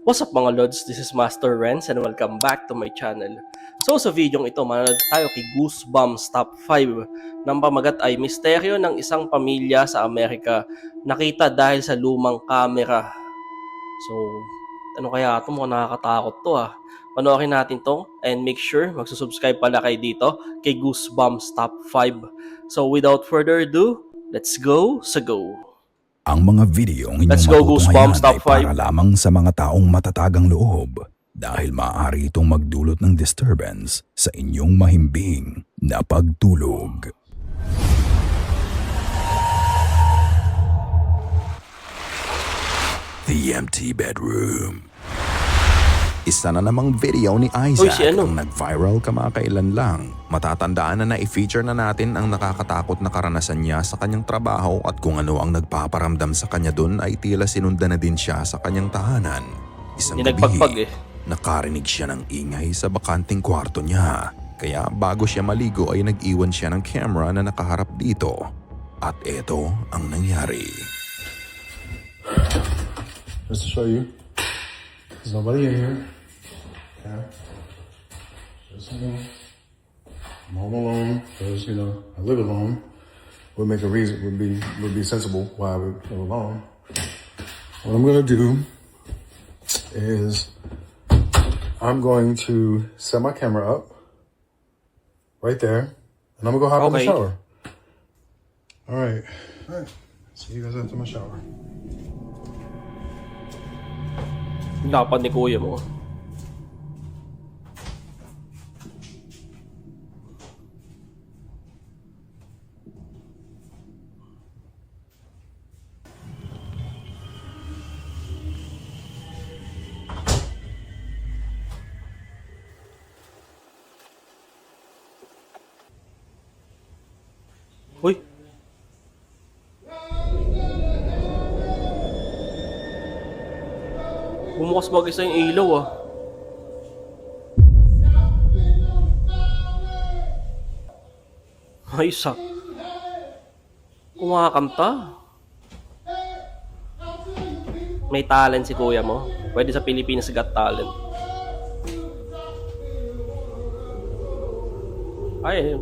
What's up mga Lods? This is Master Renz and welcome back to my channel. So sa video ito, manonood tayo kay Goosebumps Top 5 ng pamagat ay Misteryo ng Isang Pamilya sa Amerika nakita dahil sa lumang kamera. So, ano kaya ito? Mukhang nakakatakot to ah. Panoorin natin to and make sure magsusubscribe pala kayo dito kay Goosebumps Top 5. So without further ado, let's go sa go! Ang mga videong inyong Let's go, Goosebumps matutunghayan Top ay para 5. lamang sa mga taong matatagang loob dahil maaari itong magdulot ng disturbance sa inyong mahimbing na pagtulog. The Empty Bedroom. Isa na namang video ni Isaac ang nag-viral kamakailan lang. Matatandaan na na-feature na natin ang nakakatakot na karanasan niya sa kanyang trabaho at kung ano ang nagpaparamdam sa kanya dun ay tila sinundan na din siya sa kanyang tahanan. Isang gabi, nakarinig siya ng ingay sa bakanting kwarto niya. Kaya bago siya maligo ay nag-iwan siya ng camera na nakaharap dito. At eto ang nangyari. Just to show you, there's nobody in here. Yeah. Just, I'm home alone because, I live alone. Would make a reason, would be sensible why I would live alone. What I'm gonna do is I'm going to set my camera up right there and I'm gonna go hop in the shower. All right. See you guys after my shower. Dapat ni kuya mo. Uy! Bumukas mag-isa yung ilaw ah. Ay, sak. Kumakanta. May talent si kuya mo. Pwede sa Pilipinas Got Talent. Ay,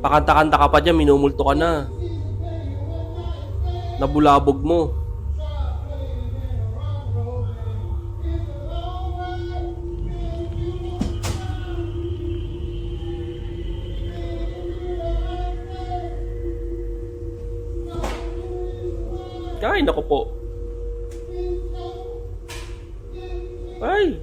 pakanta-kanta ka pa dyan, minumulto ka na. Nabulabog mo. Ay, naku po. Ay.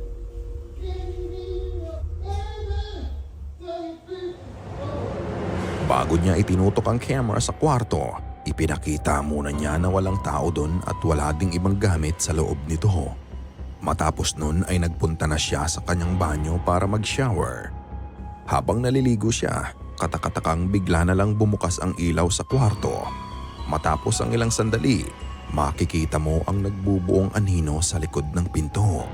Bago niya itinutok ang camera sa kwarto, ipinakita muna niya na walang tao doon at wala ding ibang gamit sa loob nito. Matapos nun ay nagpunta na siya sa kanyang banyo para mag-shower. Habang naliligo siya, katakatakang bigla na lang bumukas ang ilaw sa kwarto. Matapos ang ilang sandali, makikita mo ang nagbubuong anino sa likod ng pinto.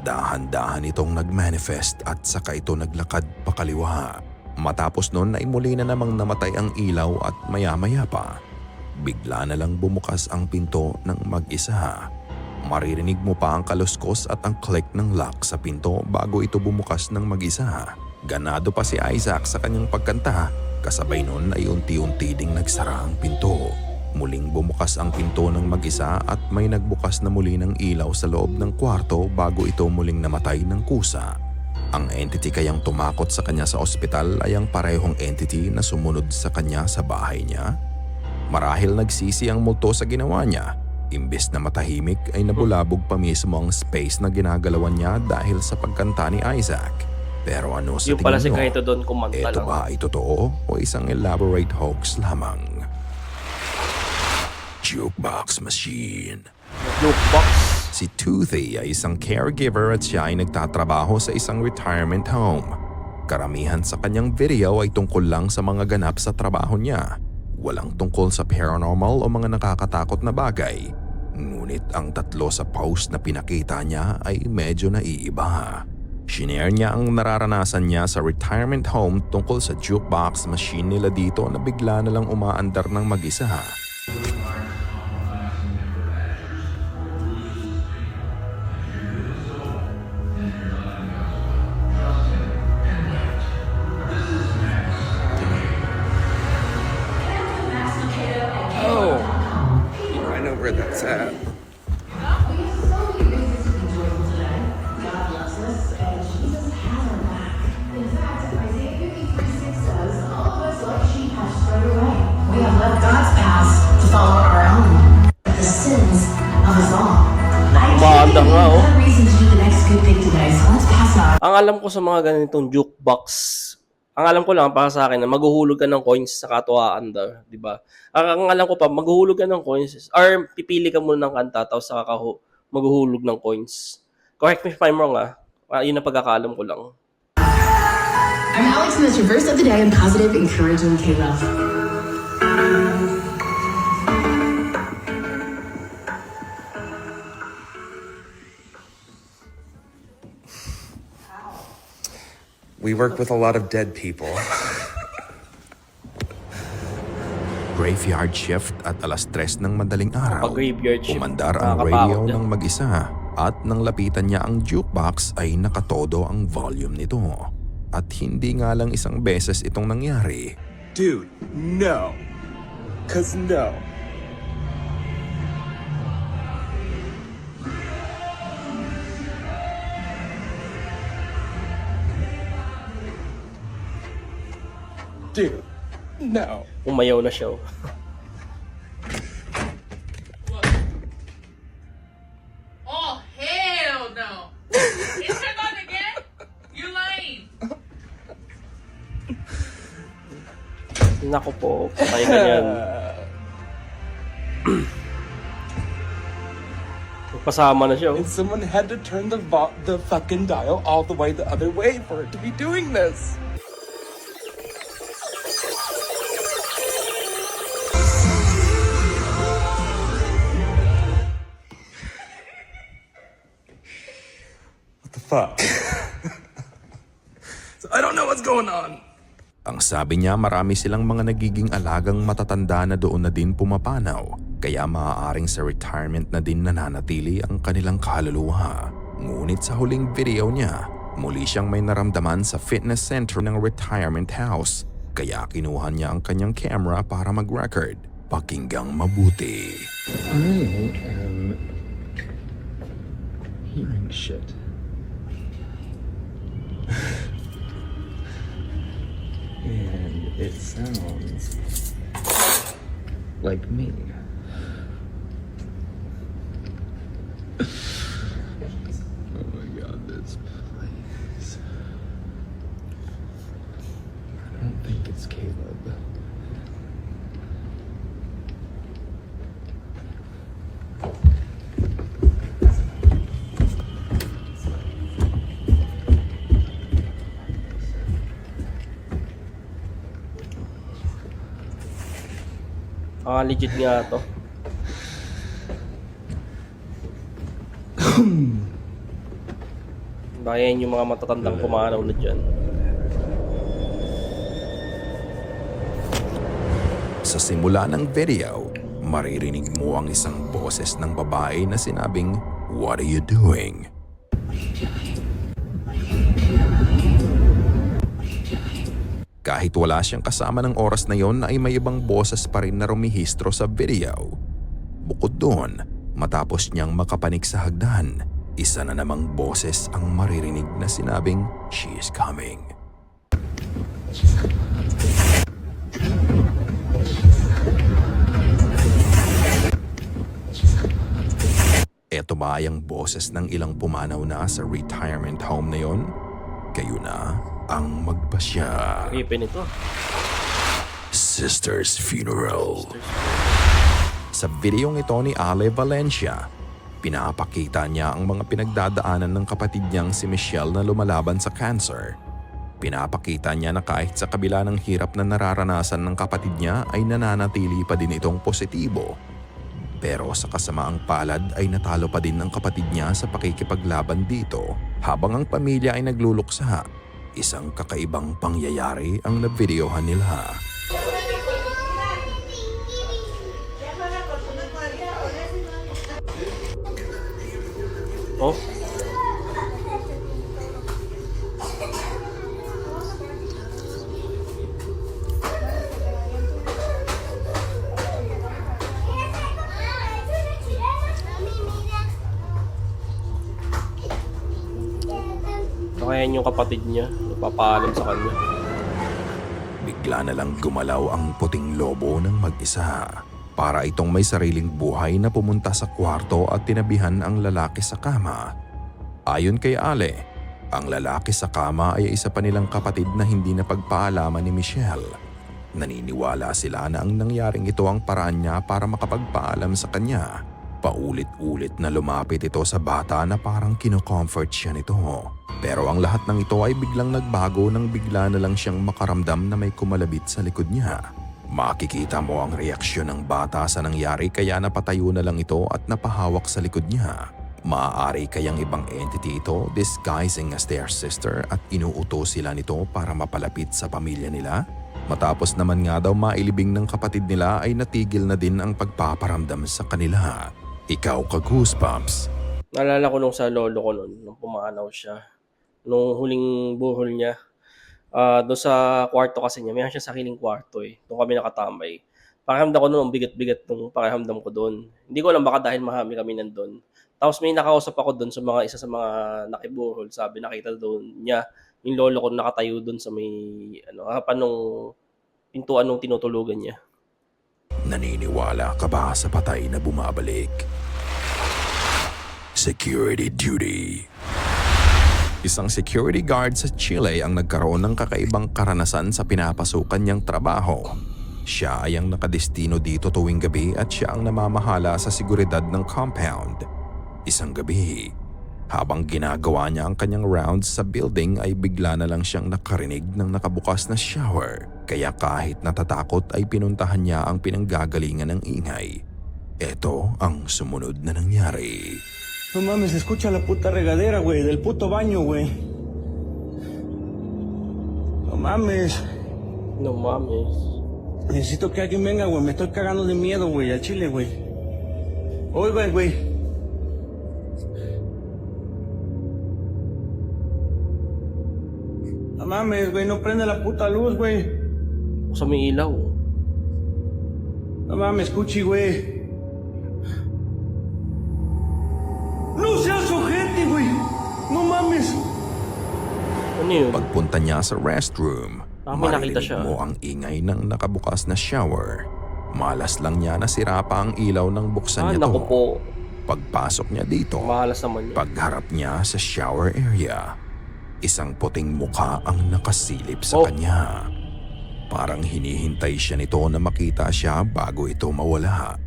Dahan-dahan itong nagmanifest at saka ito naglakad pakaliwa. Matapos nun ay muli na namang namatay ang ilaw at maya-maya pa, bigla na lang bumukas ang pinto ng mag-isa. Maririnig mo pa ang kaluskos at ang click ng lock sa pinto bago ito bumukas ng mag-isa. Ganado pa si Isaac sa kanyang pagkanta, kasabay nun ay unti-unti ding nagsara ang pinto. Muling bumukas ang pinto ng mag-isa at may nagbukas na muli ng ilaw sa loob ng kwarto bago ito muling namatay ng kusa. Ang entity kayang tumakot sa kanya sa ospital ay ang parehong entity na sumunod sa kanya sa bahay niya. Marahil nagsisi ang multo sa ginawa niya, imbes na matahimik ay nabulabog pa mismo ang space na ginagalawan niya dahil sa pagkanta ni Isaac. Pero ano sa tingin si nyo? Kaito doon kumanta Ito lang. ba ay totoo o isang elaborate hoax lamang? Jukebox Machine. Jukebox. Si Toothy ay isang caregiver at siya ay nagtatrabaho sa isang retirement home. Karamihan sa kanyang video ay tungkol lang sa mga ganap sa trabaho niya. Walang tungkol sa paranormal o mga nakakatakot na bagay. Ngunit ang tatlo sa post na pinakita niya ay medyo naiiba. Shinare niya ang nararanasan niya sa retirement home tungkol sa jukebox machine nila dito na bigla na lang umaandar ng mag-isa. Oh, I know where that's at. We have left God's path to follow our own. The sins of us all. Umaandar nga, oh. Another reason to do the next good thing today, so let's pass on. Ang alam ko sa mga ganitong jukebox, ang alam ko lang para sa akin na maghuhulog ka ng coins sa katuwaan daw, di ba? Ang alam ko pa, maghuhulog ka ng coins or pipili ka muna ng kanta tapos saka ka maghuhulog ng coins. Correct me if I'm wrong, yun ang pagkakaalam ko lang. I'm Alex, and that's your verse of the day on Positive, Encouraging K-Love. We work with a lot of dead people. Graveyard shift at alas 3 ng madaling araw. Pag-graveyard shift, Umandar ang nakakatakot radio yan. ng mag-isa at nang lapitan niya ang jukebox ay nakatodo ang volume nito. At hindi nga lang isang beses itong nangyari. Dude, no. 'Cause no. Dude, no. Umayaw na siya. Oh, hell no. It turned on again? You're lying. Nako po, patay ka niyan. Pasama na siya. And someone had to turn the fucking dial all the way the other way for it to be doing this. What the fuck? So I don't know what's going on. Ang sabi niya marami silang mga nagiging alagang matatanda na doon na din pumapanaw. Kaya maaaring sa retirement na din nananatili ang kanilang kaluluwa. Ngunit sa huling video niya, muli siyang may naramdaman sa fitness center ng retirement house. Kaya kinuha niya ang kanyang camera para mag-record. Pakinggang mabuti. I am hearing shit. And it sounds like me. Oh my god, this place. I don't think it's Caleb. Legit nga to. Bayan yung mga matatandang pumanaw na dyan. Sa simula ng video, maririnig mo ang isang boses ng babae na sinabing, "What are you doing?" Kahit wala siyang kasama ng oras na yon ay may ibang boses pa rin na rumihistro sa video. Bukod doon, matapos niyang makapanik sa hagdan, isa na namang boses ang maririnig na sinabing, "She is coming." Eto ba ay ang boses ng ilang pumanaw na sa retirement home na yon? Kayo na ang magpasya. Creepy nito. Sister's Funeral. Sa videong ito ni Ale Valencia, pinapakita niya ang mga pinagdadaanan ng kapatid niyang si Michelle na lumalaban sa cancer. Pinapakita niya na kahit sa kabila ng hirap na nararanasan ng kapatid niya ay nananatili pa din itong positibo. Pero sa kasamaang palad ay natalo pa din ng kapatid niya sa pakikipaglaban dito Habang ang pamilya ay nagluluksa, isang kakaibang pangyayari ang nabideohan nila. Oh, kaya yung kapatid niya, nagpapaalam sa kanya. Bigla na lang gumalaw ang puting lobo ng mag-isa. Para itong may sariling buhay na pumunta sa kwarto at tinabihan ang lalaki sa kama. Ayon kay Ale, ang lalaki sa kama ay isa pa nilang kapatid na hindi napagpaalaman ni Michelle. Naniniwala sila na ang nangyaring ito ang paraan niya para makapagpaalam sa kanya. Paulit-ulit na lumapit ito sa bata na parang kino-comfort siya nito. Pero ang lahat ng ito ay biglang nagbago nang bigla na lang siyang makaramdam na may kumalabit sa likod niya. Makikita mo ang reaksyon ng bata sa nangyari kaya napatayo na lang ito at napahawak sa likod niya. Maaari kayang ibang entity ito disguising as their sister at inuutos sila nito para mapalapit sa pamilya nila? Matapos naman nga daw mailibing ng kapatid nila ay natigil na din ang pagpaparamdam sa kanila. Ikaw ka Goosebumps. Naalala ko nung sa lolo ko noon, nung pumanaw siya. Nung huling buhol niya, doon sa kwarto kasi niya, mayroon siya sariling kwarto eh. Doon kami nakatambay. Pakiramdam ko noon, ang bigat-bigat nung pakiramdam ko doon. Hindi ko alam baka dahil marami kami nandun. Tapos may nakausap ako doon sa isa sa mga nakibuhol. Sabi, nakita doon niya, yung lolo ko nakatayo doon sa may, harapan nung pintuan nung tinutulugan niya. Naniniwala ka ba sa patay na bumabalik? Security duty. Isang security guard sa Chile ang nagkaroon ng kakaibang karanasan sa pinapasukan niyang trabaho. Siya ay ang nakadestino dito tuwing gabi at siya ang namamahala sa seguridad ng compound. Isang gabi, habang ginagawa niya ang kanyang rounds sa building ay bigla na lang siyang nakarinig ng nakabukas na shower. Kaya kahit natatakot ay pinuntahan niya ang pinanggagalingan ng ingay. Ito ang sumunod na nangyari. No mames, se escucha la puta regadera, güey, del puto baño, güey. No mames. No mames. Necesito que alguien venga, güey. Me estoy cagando de miedo, güey, al chile, güey. Oiga, güey. No mames, güey, no prende la puta luz, güey. Sa may ilaw. No mames, Cuchi, güey. No seas ojete, güey. No mames. Ano yun? Pagpunta niya sa restroom, May nakita marinig siya. mo ang ingay ng nakabukas na shower. Malas lang niya na sira pa ang ilaw nang buksan niya Naku to. po. Pagpasok niya dito, Mahalas naman yun. pagharap niya sa shower area, isang puting mukha ang nakasilip sa Oh. kanya. Parang hinihintay siya nito na makita siya bago ito mawala.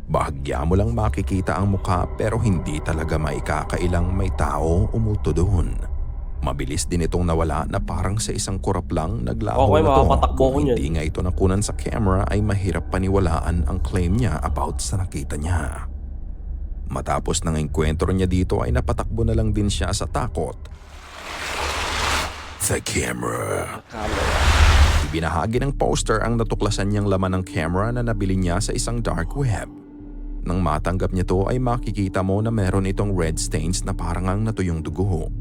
Bahagya mo lang makikita ang mukha pero hindi talaga maikakailang may tao umulto doon. Mabilis din itong nawala na parang sa isang kurap lang naglaho Okay, na to. makapatakbo ko Kung niyan. hindi nga ito nakunan sa camera ay mahirap paniwalaan ang claim niya about sa nakita niya. Matapos ng engkwentro niya dito ay napatakbo na lang din siya sa takot. The camera. Camera. Ibinahagi ng poster ang natuklasan niyang laman ng camera na nabili niya sa isang dark web. Nang matanggap niya to ay makikita mo na meron itong red stains na parang ang natuyong dugo.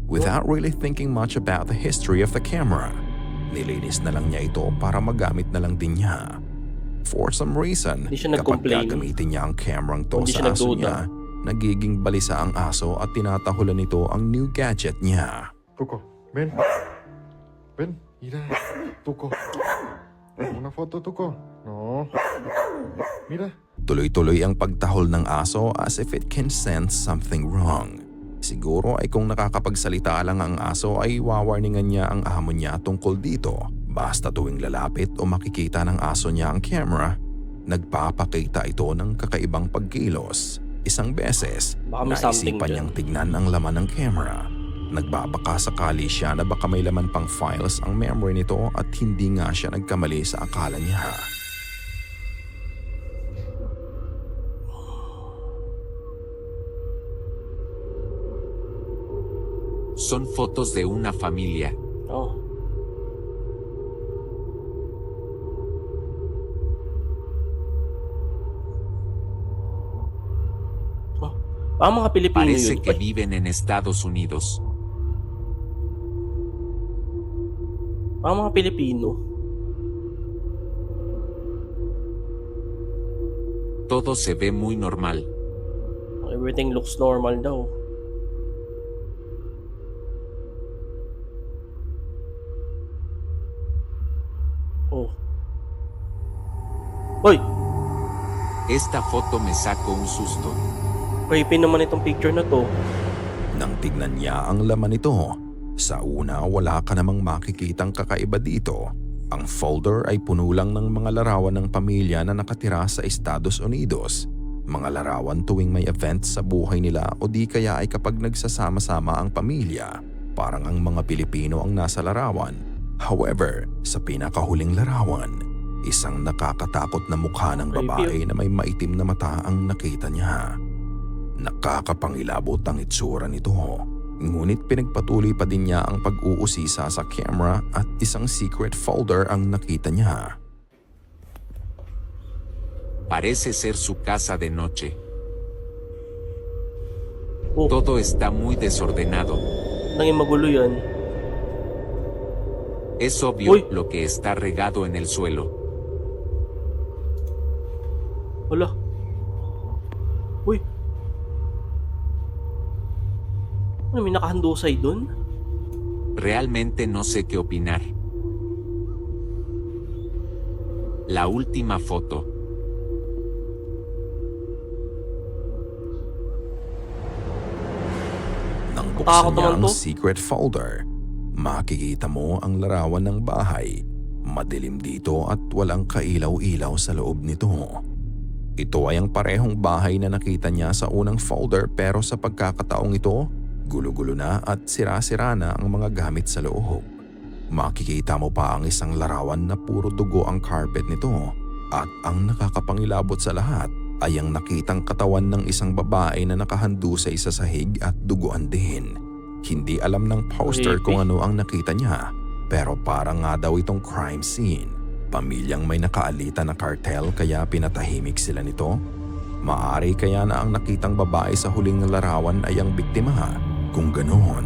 Without really thinking much about the history of the camera, nilinis na lang niya ito para magamit na lang din niya. For some reason, Hindi siya kapag nag-complain. gagamitin niya ang camerang to Hindi sa siya aso nagduda. niya, nagiging balisa ang aso at tinatahulan nito ang new gadget niya. Tuco, ven. Ven, mira. Tuco. Una foto, Tuco. No. Mira. Tuloy-tuloy ang pagtahol ng aso as if it can sense something wrong. Siguro ay kung nakakapagsalita lang ang aso ay wawarningan niya ang amo niya tungkol dito. Basta tuwing lalapit o makikita ng aso niya ang camera, nagpapakita ito ng kakaibang pagkilos. Isang beses, Baka may something naisipan dyan. niyang tignan ang laman ng camera. Nagbabaka sakali siya na baka may laman pang files ang memory nito at hindi nga siya nagkamali sa akala niya. Son fotos de una familia. Oh. Oh. Parang mga Pilipino Parece yun. que Ay, viven en Estados Unidos. parang mga Pilipino. Todo se ve muy normal. Everything looks normal daw. Oh. Hoy! Esta foto me sacó un susto. Creepy naman itong picture na to. Nang tignan niya ang laman nito, sa una wala ka namang makikitang kakaiba dito. Ang folder ay puno lang ng mga larawan ng pamilya na nakatira sa Estados Unidos. Mga larawan tuwing may events sa buhay nila o di kaya ay kapag nagsasama-sama ang pamilya. Parang ang mga Pilipino ang nasa larawan. However, sa pinakahuling larawan, isang nakakatakot na mukha ng babae na may maitim na mata ang nakita niya. Nakakapangilabot ang itsura nito. Ngunit pinagpatuloy pa din niya ang pag-uusisa sa camera at isang secret folder ang nakita niya. Parece ser su casa de noche. Oh, Todo está muy desordenado. nanging magulo yan. Es obvio Uy. lo que está regado en el suelo. Wala. Uy. Ano, may nakahandusay dun? Realmente no sé qué opinar. La última foto. Nang Takot buksan niya naman ang to. secret folder, makikita mo ang larawan ng bahay. Madilim dito at walang kailaw-ilaw sa loob nito. Ito ay ang parehong bahay na nakita niya sa unang folder pero sa pagkakataong ito, gulo-gulo na at sira-sira na ang mga gamit sa loob. Makikita mo pa ang isang larawan na puro dugo ang carpet nito at ang nakakapangilabot sa lahat ay ang nakitang katawan ng isang babae na nakahandusay sa sahig at duguan din. Hindi alam ng poster Creepy. kung ano ang nakita niya pero parang nga daw itong crime scene. Pamilyang may nakaalita na cartel kaya pinatahimik sila nito. Maari kaya na ang nakitang babae sa huling larawan ay ang biktima. Kung ganoon,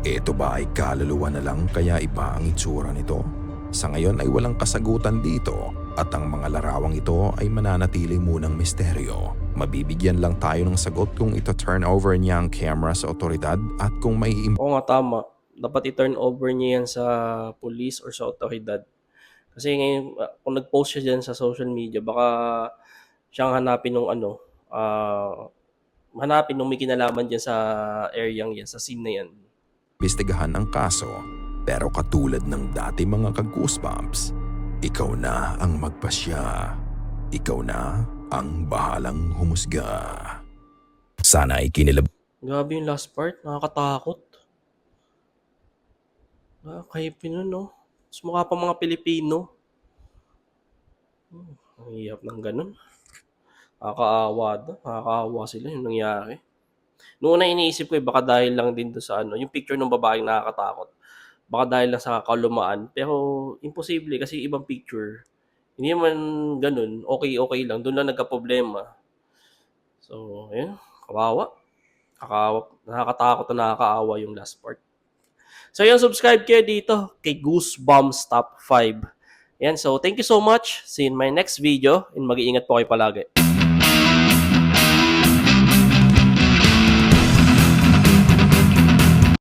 ito ba ay kaluluwa na lang kaya iba ang itsura nito? Sa ngayon ay walang kasagutan dito at ang mga larawang ito ay mananatili munang misteryo. Mabibigyan lang tayo ng sagot kung ito turn over niya ang camera sa otoridad at kung may Oo nga, tama. Dapat i-turn over niya yan sa police or sa otoridad. Kasi ngayon, kung nag-post siya dyan sa social media, baka siyang hanapin nung hanapin nung may kinalaman dyan sa area yan, sa scene na yan. imbestigahan ang kaso. Pero katulad ng dati mga ka-goosebumps, ikaw na ang magpasya. Ikaw na ang bahalang humusga. Sana ay Grabe yung last part, nakakatakot. Nakakahipi nun, no? Mas mukha pa mga Pilipino. Ang hirap ng ganun. Nakakaawa sila yung nangyari. Noong una iniisip ko baka dahil lang din doon sa yung picture ng babaeng nakakatakot. Baka dahil lang sa kalumaan. Pero imposible kasi ibang picture. Hindi naman ganun. Okay lang. Doon lang nagka-problema. So, ayun. Kawawa. Nakakatakot na nakakaawa yung last part. So, yun. Subscribe kayo dito kay Goosebumps Top 5. Yan. So, thank you so much. See you in my next video. And mag-iingat po kayo palagi.